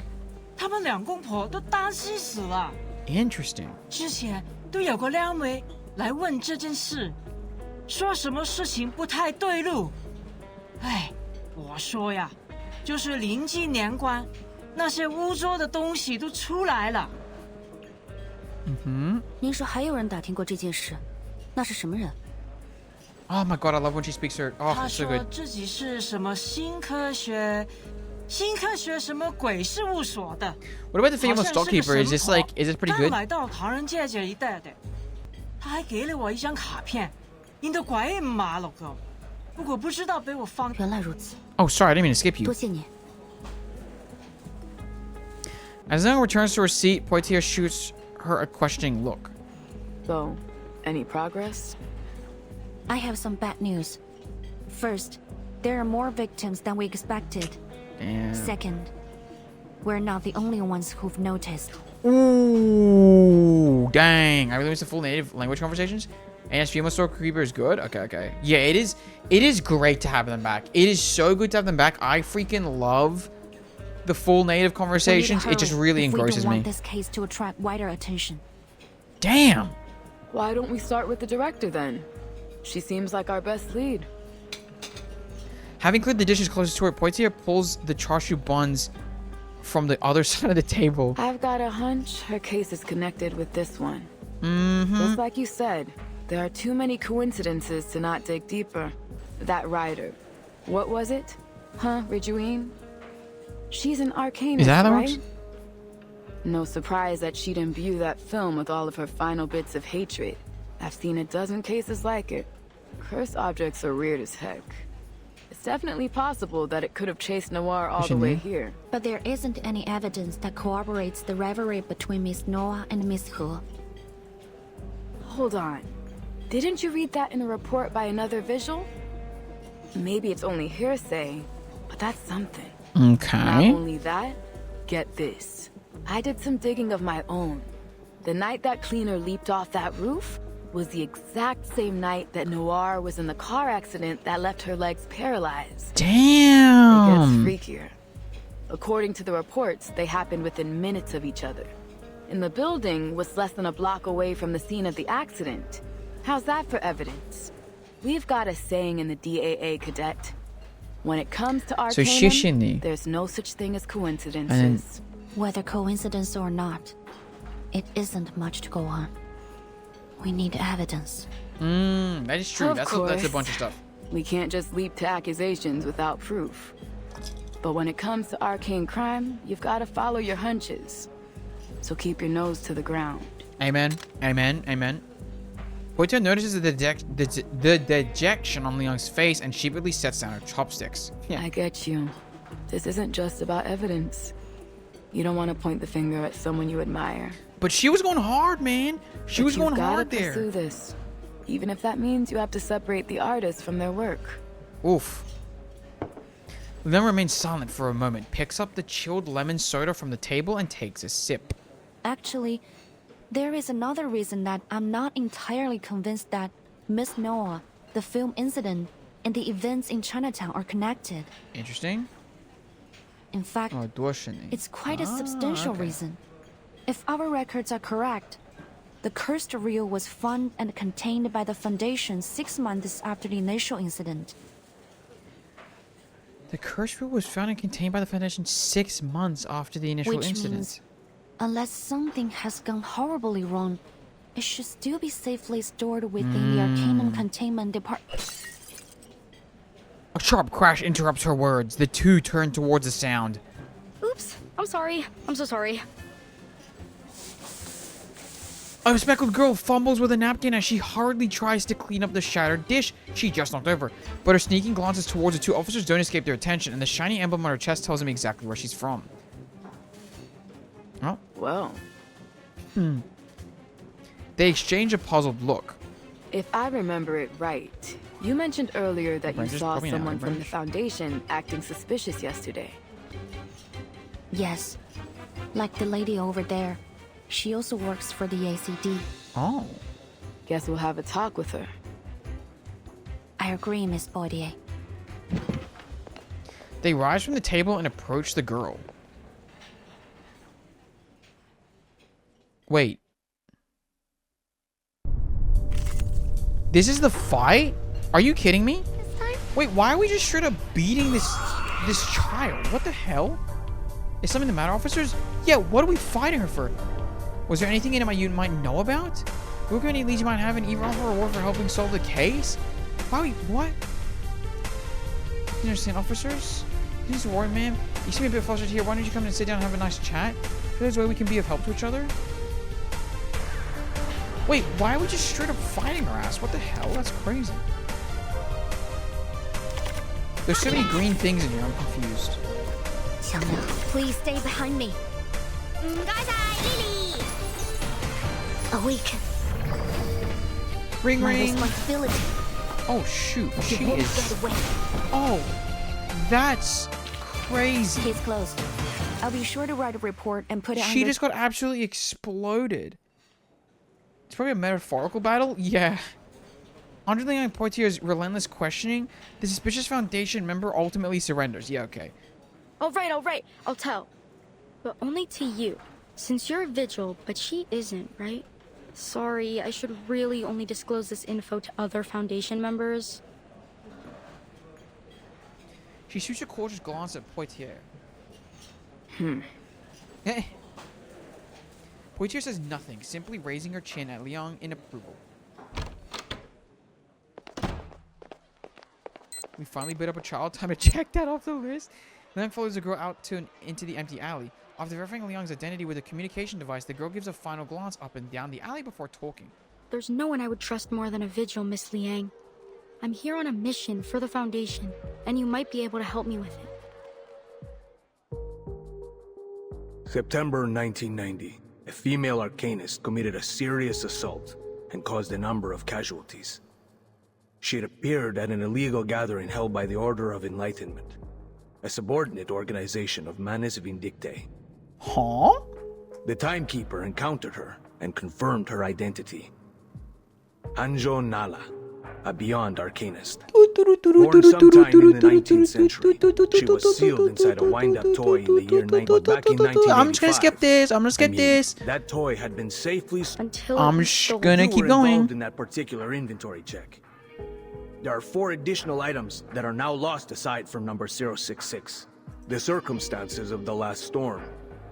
J: 他们两公婆都担心死了。
A: Interesting.
J: 之前都有个靓妹来问这件事，说什么事情不太对路。哎，我说呀，就是临近年关，那些污浊的东西都出来了。
B: 您说还有人打听过这件事？那是什么人？
A: Oh my god, I love when she speaks her. Oh,
J: 他
A: it's so
J: 说
A: good.
J: 自己是什么新科学什么鬼事务所的，
A: What about the famous
J: 好像是个
A: stockkeeper? Is this
J: 神婆
A: like, is this pretty
J: 刚
A: good?
J: 来到唐人街这一带的，他还给了我一张卡片，印得鬼马了个，不过不知道被我放。
B: 原来如此，
A: Oh, sorry, I didn't mean to skip you.
B: 多谢你。
A: As Zhang returns to her seat, Poitier shoots her a questioning look.
F: So, any progress?
B: I have some bad news. First, there are more victims than we expected.
A: Damn.
B: Second, we're not the only ones who've noticed.
A: Ooh, dang. I really miss the full native language conversations. And female store creeper is good. Okay. Yeah, it is. It is great to have them back. It is so good to have them back. I freaking love the full native conversations. It just really engrosses
B: we don't
A: me.
B: want this case to attract wider attention.
A: Damn.
F: Why don't we start with the director then? She seems like our best lead.
A: Having cleared the dishes closest to her, Poitier pulls the char siu buns from the other side of the table.
F: I've got a hunch her case is connected with this one.
A: Mm-hmm.
F: Just like you said, there are too many coincidences to not dig deeper. That writer, what was it? Huh, Ridgewine? She's an arcanist,
A: Is that how that
F: right?
A: works?
F: No surprise that she'd imbue that film with all of her final bits of hatred. I've seen a dozen cases like it. Cursed objects are weird as heck. It's definitely possible that it could have chased Noir all the way here.
B: But there isn't any evidence that corroborates the rivalry between Miss Noah and Miss He.
F: Hold on. Didn't you read that in a report by another visual? Maybe it's only hearsay, but that's something. Not
A: Okay.
F: only that, get this. I did some digging of my own. The night that cleaner leaped off that roof was the exact same night that Noir was in the car accident that left her legs paralyzed. It gets
A: Damn.
F: freakier. According to the reports, they happened within minutes of each other. And the building was less than a block away from the scene of the accident. How's that for evidence? We've got a saying in the DAA, Cadet. When it comes to
A: So
F: Arcanum,
A: Shishini.
F: there's no such thing as coincidences.
B: Whether coincidence or not, it isn't much to go on. We need evidence.
A: That is true.
F: Of
A: That's a
F: course.
A: bunch of stuff.
F: We can't just leap to accusations without proof. But when it comes to arcane crime, you've got to follow your hunches. So keep your nose to the ground.
A: Amen. Poitier notices the dejection on Leong's face and sheepishly sets down her chopsticks. Yeah.
F: I get you. This isn't just about evidence. You don't want to point the finger at someone you admire.
A: But she was going hard, man. She was going hard
F: Pursue
A: there.
F: this, even if that means you have to separate the artist from their work.
A: Oof. Leong remains silent for a moment, picks up the chilled lemon soda from the table and takes a sip.
B: Actually, there is another reason that I'm not entirely convinced that Miss Noah, the film incident, and the events in Chinatown are connected.
A: Interesting.
B: In fact,
A: Oh, Duoshini.
B: it's quite a substantial reason. If our records are correct, the cursed reel was found and contained by the Foundation 6 months after the initial incident.
A: The curse rule was found and contained by the Foundation 6 months after the initial
B: Which
A: incident.
B: means, unless something has gone horribly wrong, it should still be safely stored within the Arcanum Containment Department.
A: A sharp crash interrupts her words. The two turn towards the sound.
C: Oops, I'm sorry. I'm so sorry.
A: A speckled girl fumbles with a napkin as she hurriedly tries to clean up the shattered dish she just knocked over. But her sneaking glances towards the two officers don't escape their attention, and the shiny emblem on her chest tells them exactly where she's from. Oh,
F: Well,
A: They exchange a puzzled look.
F: If I remember it right, you mentioned earlier that you saw someone from the Foundation acting suspicious yesterday.
B: Yes. Like the lady over there. She also works for the ACD.
A: Oh.
F: Guess we'll have a talk with her.
B: I agree, Miss Bordier.
A: They rise from the table and approach the girl. Wait. This is the fight? Are you kidding me? Wait, why are we just straight up beating this child? What the hell? Is something the matter, officers? Yeah, what are we fighting her for? Was there anything in it you might know about? Were there any leads you might have in either offer or war for helping solve the case? Why? What? You understand, officers? This is Warrant, ma'am. You seem a bit frustrated here. Why don't you come and sit down and have a nice chat? There's a way we can be of help to each other. Wait, why are we just straight up fighting her ass? What the hell? That's crazy. There's so many green things in here. I'm confused.
B: Please stay behind me. Awake.
A: Ring,
B: My
A: ring.
B: responsibility.
A: Oh shoot, she
B: You won't
A: is.
B: get away.
A: Oh, that's crazy.
B: Case closed. I'll be sure to write a report and put it
A: She
B: under...
A: just got absolutely exploded. It's probably a metaphorical battle. Yeah. Underlying Poitier's relentless questioning, the suspicious Foundation member ultimately surrenders. Yeah, okay.
C: All right. I'll tell. But only to you. Since you're a vigil, but she isn't, right? Sorry, I should really only disclose this info to other Foundation members.
A: She shoots a cautious glance at Poitier. Poitier says nothing, simply raising her chin at Liang in approval. We finally beat up a child. Time to check that off the list. Liang follows the girl out into the empty alley. After verifying Liang's identity with a communication device, the girl gives a final glance up and down the alley before talking.
C: There's no one I would trust more than a vigil, Miss Liang. I'm here on a mission for the Foundation, and you might be able to help me with it.
D: September 1990. A female arcanist committed a serious assault and caused a number of casualties. She had appeared at an illegal gathering held by the Order of Enlightenment, a subordinate organization of Manes Vindictae.
A: Huh?
D: The Timekeeper encountered her and confirmed her identity. Anjo Nala, a Beyond Arcanist. Born sometime in the 19th century, she was sealed inside a wind-up toy in the year 19... But back in 1985...
A: I'm just gonna skip this.
D: That toy had been safely...
C: Until
A: I'm just gonna keep going.
D: Involved in that particular inventory check. There are 4 additional items that are now lost aside from number 066. The circumstances of the last storm,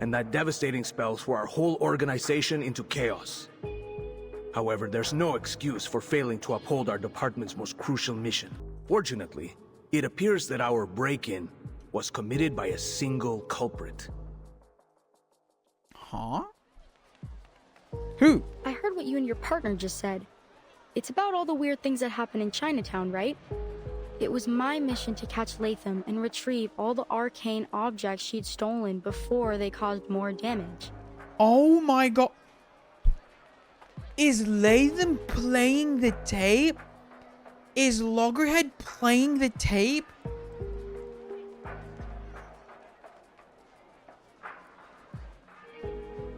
D: and that devastating spell threw our whole organization into chaos. However, there's no excuse for failing to uphold our department's most crucial mission. Fortunately, it appears that our break-in was committed by a single culprit.
A: Huh? Who?
C: I heard what you and your partner just said. It's about all the weird things that happen in Chinatown, right? It was my mission to catch Latham and retrieve all the arcane objects she'd stolen before they caused more damage.
A: Oh my god. Is Latham playing the tape? Is Loggerhead playing the tape?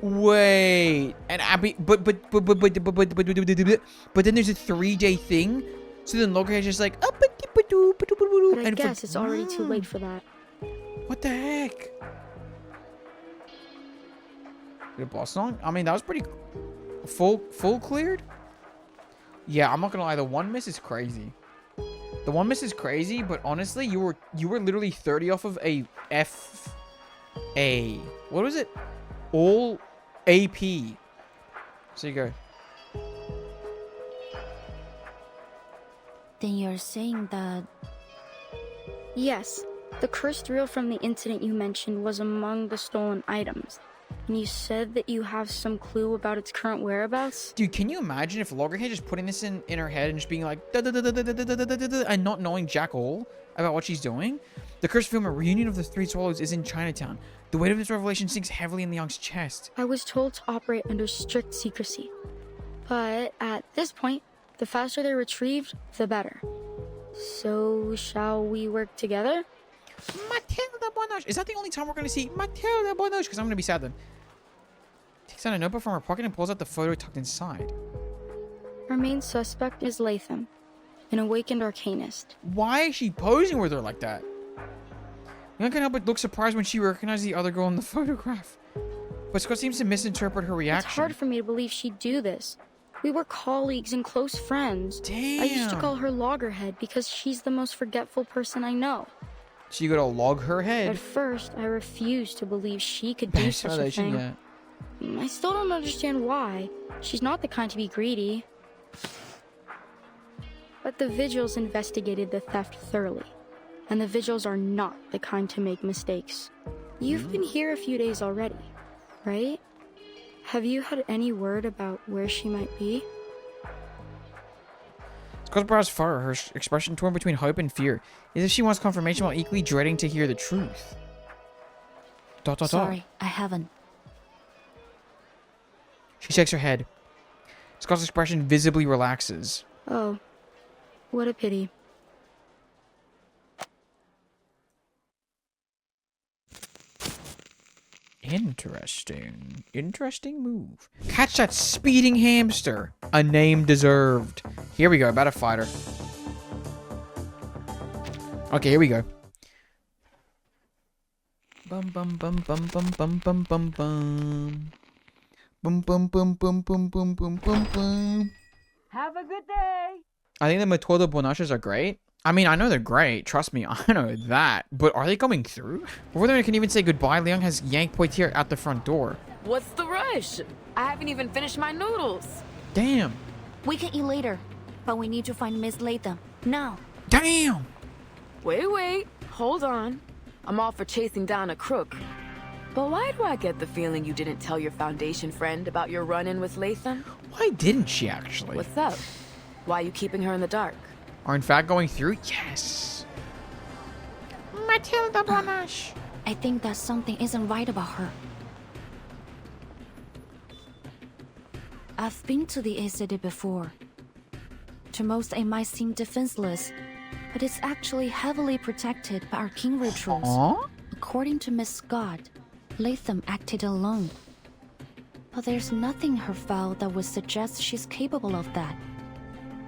A: Wait, and Abby, but then there's a 3-day thing. So then Loggerhead's just like,
C: but I guess it's already too late for that.
A: What the heck? Your boss song? I mean, that was pretty full cleared. Yeah, I'm not gonna lie. The one miss is crazy. The one miss is crazy, but honestly, you were literally 30 off of a what was it? All AP. So you go.
B: Then you're saying that...
C: Yes, the cursed reel from the incident you mentioned was among the stolen items. And you said that you have some clue about its current whereabouts?
A: Dude, can you imagine if Loggerhead just putting this in her head and just being like and not knowing jack all about what she's doing? The cursed film, A Reunion of the Three Swallows, is in Chinatown. The weight of this revelation sinks heavily in Liang's chest.
C: I was told to operate under strict secrecy. But at this point, the faster they're retrieved, the better. So, shall we work together?
A: Matilda Bonoche. Is that the only time we're going to see Matilda Bonoche? Because I'm going to be sad then. Takes out a notebook from her pocket and pulls out the photo tucked inside.
C: Our main suspect is Latham, an awakened arcanist.
A: Why is she posing with her like that? Young can't help but look surprised when she recognizes the other girl in the photograph. But Scott seems to misinterpret her reaction.
C: It's hard for me to believe she'd do this. We were colleagues and close friends.
A: Damn.
C: I used to call her Loggerhead because she's the most forgetful person I know.
A: So you gotta log her head.
C: At first, I refused to believe she could do such a thing.
A: Yeah.
C: I still don't understand why. She's not the kind to be greedy. But the Vigils investigated the theft thoroughly. And the Vigils are not the kind to make mistakes. You've been here a few days already, right? Have you had any word about where she might be?
A: Scott's brows furrow, her expression torn between hope and fear, as if she wants confirmation while equally dreading to hear the truth. ...
K: Sorry, I haven't.
A: She shakes her head. Scott's expression visibly relaxes.
C: Oh, what a pity.
A: Interesting. Interesting move. Catch that speeding hamster. A name deserved. Here we go. About to fight her. Okay, here we go. Bum bum bum bum bum bum bum bum bum. Bum bum bum bum bum bum bum bum bum.
J: Have a good day.
A: I think the Matilda Bonaches are great. I mean, I know they're great. Trust me, I know that. But are they coming through? Before they can even say goodbye, Liang has yanked Poitier out the front door.
F: What's the rush? I haven't even finished my noodles.
A: Damn.
B: We can eat later, but we need to find Miss Latham now.
A: Damn.
F: Wait. Hold on. I'm all for chasing down a crook. But why do I get the feeling you didn't tell your Foundation friend about your run-in with Latham?
A: Why didn't she, actually?
F: What's up? Why are you keeping her in the dark?
A: Are in fact going through? Yes. Matilda Bonache.
B: I think that something isn't right about her. I've been to the A City before. To most, it might seem defenseless, but it's actually heavily protected by arcane rituals.
A: Aww.
B: According to Miss Scott, Latham acted alone. But there's nothing in her file that would suggest she's capable of that.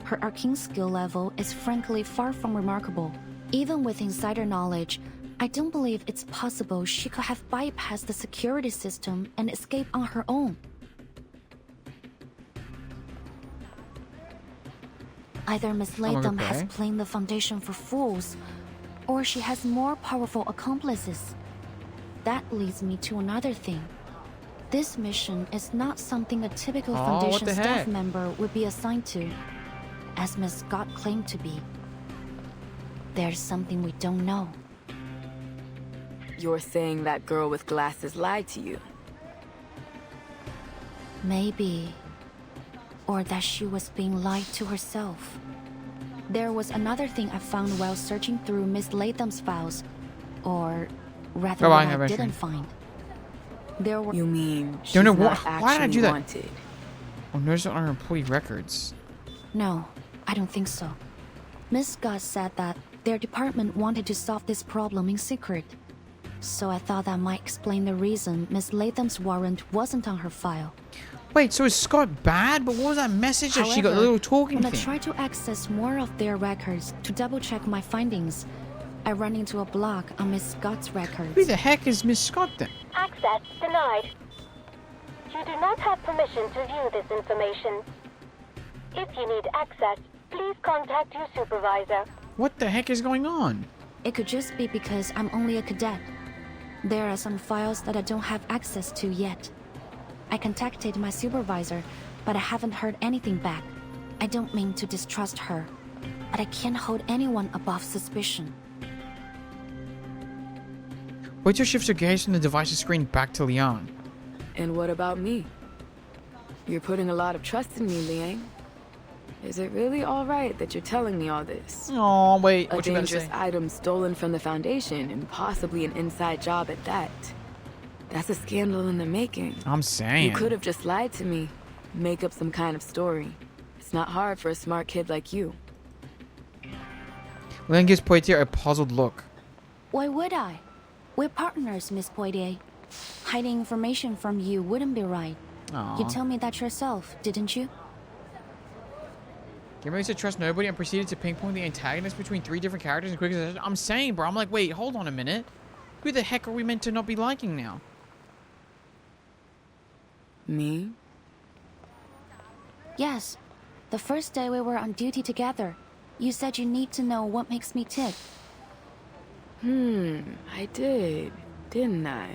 B: Her arcane skill level is frankly far from remarkable. Even with insider knowledge, I don't believe it's possible she could have bypassed the security system and escaped on her own. Either Miss Latham has played the Foundation for fools, or she has more powerful accomplices. That leads me to another thing. This mission is not something a typical Foundation staff member would be assigned to, as Miss Scott claimed to be. There's something we don't know.
F: You're saying that girl with glasses lied to you?
B: Maybe. Or that she was being lied to herself. There was another thing I found while searching through Miss Latham's files. Or rather, what I didn't find. There were...
F: You mean she's
A: not
F: why did I do that? Wanted.
A: Oh, notice it on her employee records.
B: No, I don't think so. Miss Scott said that their department wanted to solve this problem in secret. So I thought that might explain the reason Miss Latham's warrant wasn't on her file.
A: Wait, so is Scott bad? But what was that message that she got a little talking thing?
B: When I tried to access more of their records to double-check my findings, I ran into a block on Miss Scott's records.
A: Who the heck is Miss Scott then?
G: Access denied. You do not have permission to view this information. If you need access, please contact your supervisor.
A: What the heck is going on?
B: It could just be because I'm only a cadet. There are some files that I don't have access to yet. I contacted my supervisor, but I haven't heard anything back. I don't mean to distrust her, but I can't hold anyone above suspicion.
A: Waiter shifts her gaze from the device's screen back to Liang.
F: And what about me? You're putting a lot of trust in me, Liang. Is it really alright that you're telling me all this?
A: Oh, wait,
F: what you gonna say? A dangerous item stolen from the Foundation, and possibly an inside job at that. That's a scandal in the making.
A: I'm saying.
F: You could have just lied to me. Make up some kind of story. It's not hard for a smart kid like you.
A: Liang gives Poitier a puzzled look.
B: Why would I? We're partners, Miss Poitier. Hiding information from you wouldn't be right.
A: Aww.
B: You told me that yourself, didn't you?
A: Get ready to trust nobody and proceeded to ping-pong the antagonist between 3 different characters in quick succession. I'm saying, bro. I'm like, wait, hold on a minute. Who the heck are we meant to not be liking now?
F: Me?
B: Yes. The first day we were on duty together, you said you need to know what makes me tick.
F: I did, didn't I?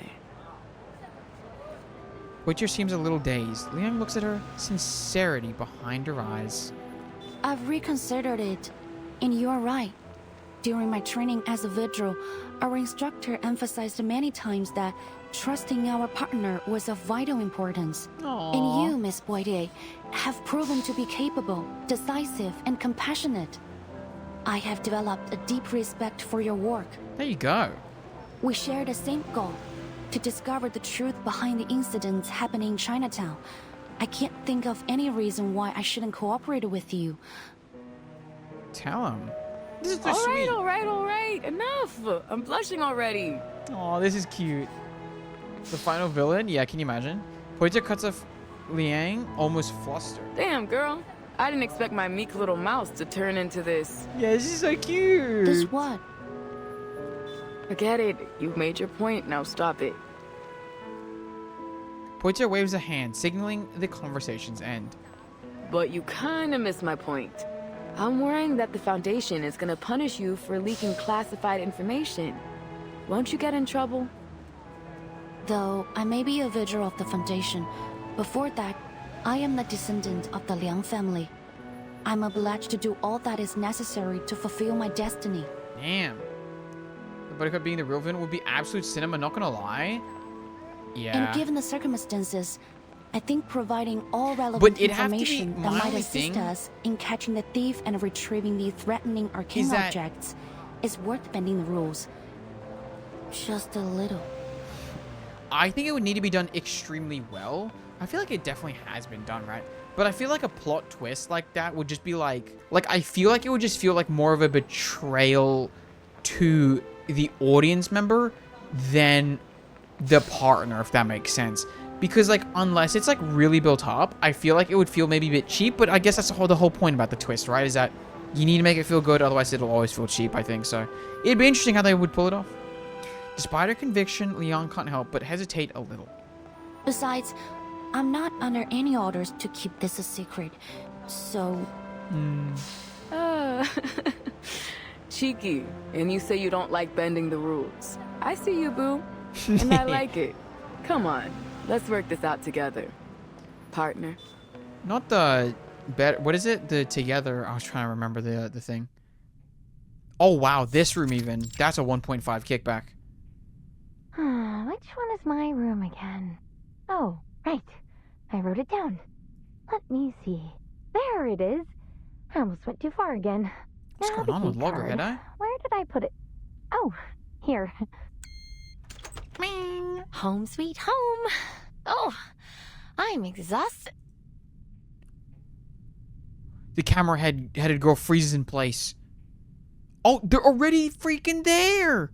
A: Poitier seems a little dazed. Liang looks at her sincerity behind her eyes.
B: I've reconsidered it, and you're right. During my training as a vigil, our instructor emphasized many times that trusting our partner was of vital importance.
A: Aww.
B: And you, Miss Poitier, have proven to be capable, decisive, and compassionate. I have developed a deep respect for your work.
A: There you go.
B: We share the same goal, to discover the truth behind the incidents happening in Chinatown. I can't think of any reason why I shouldn't cooperate with you.
A: Tell him. This is so
F: All
A: sweet.
F: right. Enough. I'm blushing already.
A: Aw, this is cute. The final villain? Yeah, can you imagine? Poitier cuts off Liang, almost flustered.
F: Damn, girl. I didn't expect my meek little mouse to turn into this.
A: Yeah, this is so cute.
B: This what?
F: Forget it. You've made your point. Now stop it.
A: Poitier waves a hand, signaling the conversation's end.
F: But you kinda missed my point. I'm worrying that the Foundation is gonna punish you for leaking classified information. Won't you get in trouble?
B: Though I may be a vigil of the Foundation, before that, I am the descendant of the Liang family. I'm obliged to do all that is necessary to fulfill my destiny.
A: Damn. The Buttercup being the real villain would be absolute cinema, not gonna lie. Yeah.
B: And given the circumstances, I think providing all relevant
A: But it'd have to be
B: information that
A: my
B: might
A: only
B: assist
A: thing
B: us in catching the thief and retrieving the threatening arcane
A: is that-
B: objects is worth bending the rules. Just a little.
A: I think it would need to be done extremely well. I feel like it definitely has been done, right? But I feel like a plot twist like that would just be like I feel like it would just feel like more of a betrayal to the audience member than the partner, if that makes sense. Because like, unless it's like really built up, I feel like it would feel maybe a bit cheap, but I guess that's the whole point about the twist, right? Is that you need to make it feel good, otherwise it'll always feel cheap, I think. So it'd be interesting how they would pull it off. Despite her conviction, Liang can't help but hesitate a little.
B: Besides, I'm not under any orders to keep this a secret, so...
F: Cheeky. And you say you don't like bending the rules. I see you, boo. And I like it. Come on. Let's work this out together. Partner.
A: Not the... What is it? The together... I was trying to remember the thing. Oh, wow. This room even. That's a 1.5 kickback.
E: Which one is my room again? Oh, right. I wrote it down. Let me see. There it is. I almost went too far again.
A: What's
E: Now
A: going on
E: the
A: with
E: key
A: Loggerhead,
E: card.
A: eh?
E: Where did I put it? Oh, here. Home sweet home. Oh, I'm exhausted.
A: The camera-headed girl freezes in place. Oh, they're already freaking there!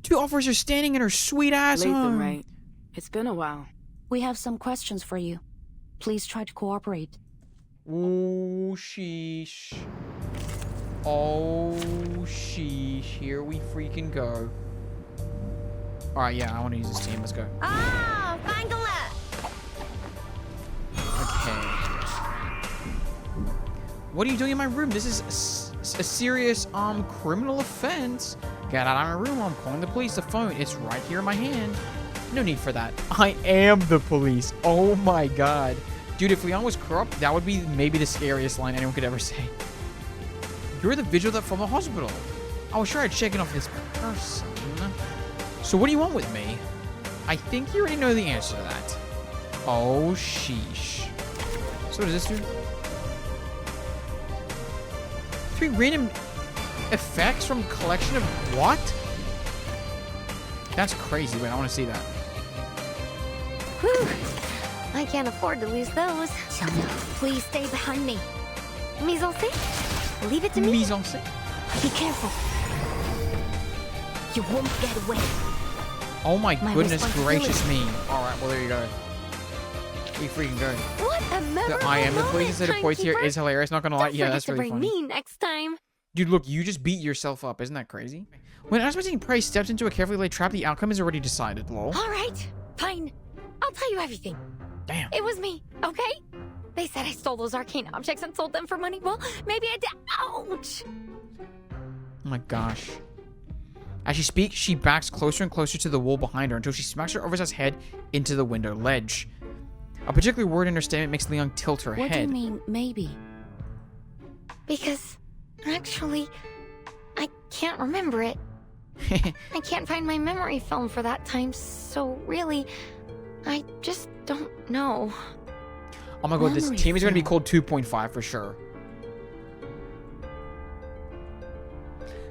A: 2 officers standing in her sweet ass
F: Latham,
A: home.
F: right? It's been a while.
B: We have some questions for you. Please try to cooperate.
A: Oh, sheesh. Oh, sheesh. Here we freaking go. Alright, yeah, I want to use this team. Let's go.
E: Ah, Bangala!
A: Okay. What are you doing in my room? This is a serious criminal offense. Get out of my room. I'm calling the police. The phone, it's right here in my hand. No need for that. I am the police. Oh my god. Dude, if Leon was corrupt, that would be maybe the scariest line anyone could ever say. You're the vigil from the hospital. I was sure I'd shaken off this person. So what do you want with me? I think you already know the answer to that. Oh, sheesh. So what does this do? 3 random effects from a collection of what? That's crazy. Wait, I want to see that.
K: Whew. I can't afford to lose those. Please stay behind me. Mise en scène? Leave it to me.
A: Mise en scène.
K: Be careful. You won't get away.
A: Oh my goodness
K: responsibility.
A: gracious me. Alright, well there you go. We freaking go.
K: What a memorable
A: The I am the police instead of
K: moment,
A: Poise here
K: timekeeper.
A: is hilarious, not gonna lie.
K: Don't
A: Yeah,
K: forget
A: that's
K: to
A: really
K: bring
A: funny.
K: me next time.
A: Dude, look, you just beat yourself up. Isn't that crazy? When Aspertine Prey steps into a carefully laid trap, the outcome is already decided, lol.
K: All right, fine. I'll tell you everything.
A: Damn.
K: It was me, okay? They said I stole those arcane objects and sold them for money. Well, maybe I did. Ouch!
A: Oh my gosh. As she speaks, she backs closer and closer to the wall behind her until she smacks her oversized head into the window ledge. A particular word in her statement makes Leon tilt her
B: What do you
A: head.
B: mean, maybe?
K: Because, actually, I can't remember it. I can't find my memory film for that time, so really, I just don't know.
A: Oh my god, this
B: Memory
A: team is going to be
B: film.
A: called 2.5 for sure.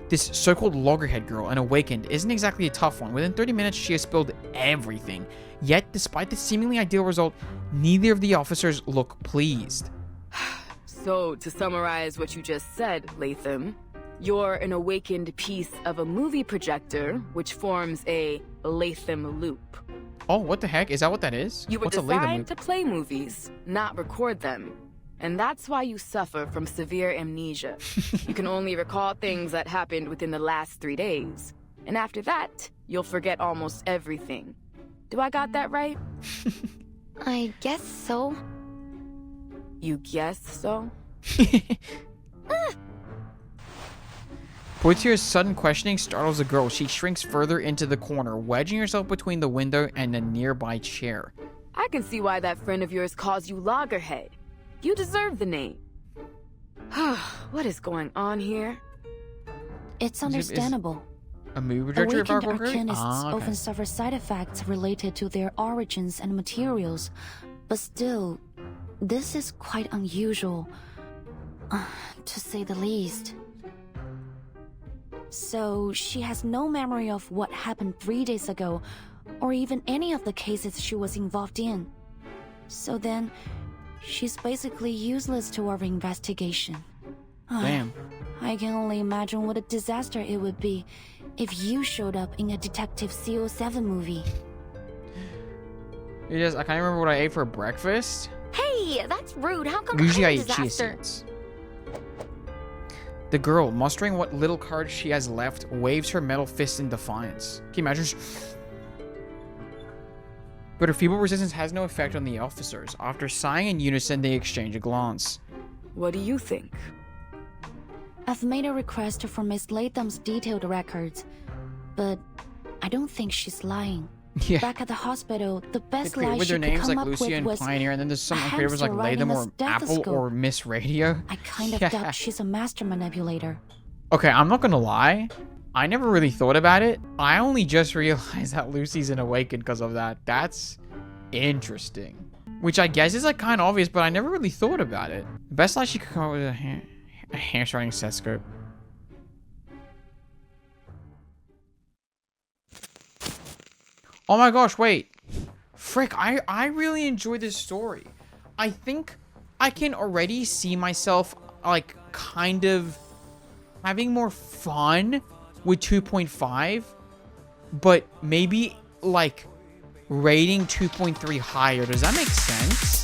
A: This so-called loggerhead girl, an awakened, isn't exactly a tough one. Within 30 minutes, she has spilled everything. Yet, despite the seemingly ideal result, neither of the officers look pleased.
F: So, to summarize what you just said, Latham, you're an awakened piece of a movie projector, which forms a Latham loop.
A: Oh, what the heck? Is that what that is?
F: You were
A: What's a Latham
F: designed
A: loop?
F: to play movies, not record them. And that's why you suffer from severe amnesia. You can only recall things that happened within the last 3 days. And after that, you'll forget almost everything. Do I got that right?
K: I guess so.
F: You guess so?
A: Poitier's sudden questioning startles the girl. She shrinks further into the corner, wedging herself between the window and a nearby chair.
F: I can see why that friend of yours calls you Loggerhead. You deserve the name. What is going on here?
B: It's understandable.
A: A movie projector if I
B: Awakened
A: recall correctly?
B: arcanists
A: Okay.
B: often suffer side effects related to their origins and materials, but still, this is quite unusual, to say the least. So, she has no memory of what happened 3 days ago, or even any of the cases she was involved in. So then, she's basically useless to our investigation.
A: Damn.
B: I can only imagine what a disaster it would be if you showed up in a Detective CO7 movie.
A: It is, I can't remember what I ate for breakfast.
K: Hey, that's rude. How come
A: Usually I
K: I'm a
A: eat chia
K: disaster?
A: seeds. The girl, mustering what little cards she has left, waves her metal fist in defiance. Can you imagine? But her feeble resistance has no effect on the officers. After sighing in unison, they exchange a glance.
F: What do you think?
B: I've made a request for Miss Latham's detailed records, but I don't think she's lying.
A: Yeah.
B: Back at the hospital, the
A: They
B: best
A: create
B: lie
A: with
B: she
A: their
B: could
A: names
B: come
A: like
B: up
A: Lucia
B: with
A: and
B: was
A: Pioneer, and then there's some
B: a
A: creators like
B: hamster
A: Latham
B: riding a
A: or Apple
B: stethoscope.
A: or Miss Radio.
B: I kind of
A: Yeah.
B: doubt she's a master manipulator.
A: Okay, I'm not gonna lie. I never really thought about it. I only just realized that Lucy's an Awakened because of that. That's interesting. Which I guess is like kind of obvious, but I never really thought about it. The best lie she could come up with a hamster riding stethoscope. Oh my gosh, wait. Frick, I really enjoyed this story. I think I can already see myself, like, kind of having more fun with 2.5, but maybe, like, rating 2.3 higher. Does that make sense?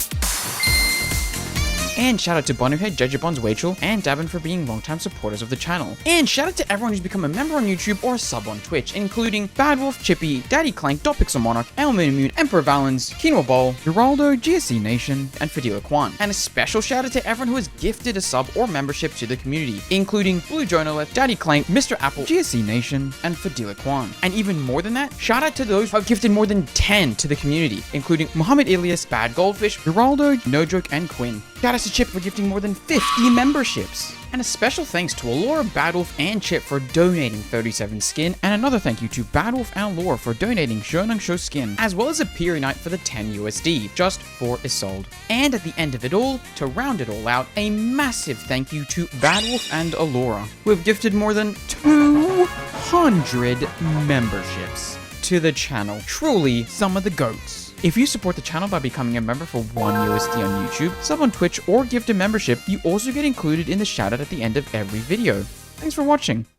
A: And shout out to Bonnerhead, Judgebons, Wachel, and Davin for being longtime supporters of the channel. And shout out to everyone who's become a member on YouTube or a sub on Twitch, including Bad Wolf, Chippy, Daddy Clank, Pixel Monarch, Elmin Moon, Emperor Valens, Quinoa Bowl, Geraldo, GSC Nation, and Fadila Kwan. And a special shout out to everyone who has gifted a sub or membership to the community, including Blue Jonalith, Daddy Clank, Mr. Apple, GSC Nation, and Fadila Kwan. And even more than that, shout out to those who have gifted more than 10 to the community, including Muhammad Ilias, Bad Goldfish, Geraldo, No Joke, and Quinn. Shout out to Chip for gifting more than 50 memberships. And a special thanks to Allura, Badwolf, and Chip for donating 37 skin, and another thank you to Badwolf and Allura for donating Showdown Show skin, as well as a Period Night for the 10 USD, just for Isolde. And at the end of it all, to round it all out, a massive thank you to Badwolf and Allura, who have gifted more than 200 memberships to the channel. Truly some of the GOATs. If you support the channel by becoming a member for $1 USD on YouTube, sub on Twitch, or gift a membership, you also get included in the shoutout at the end of every video. Thanks for watching.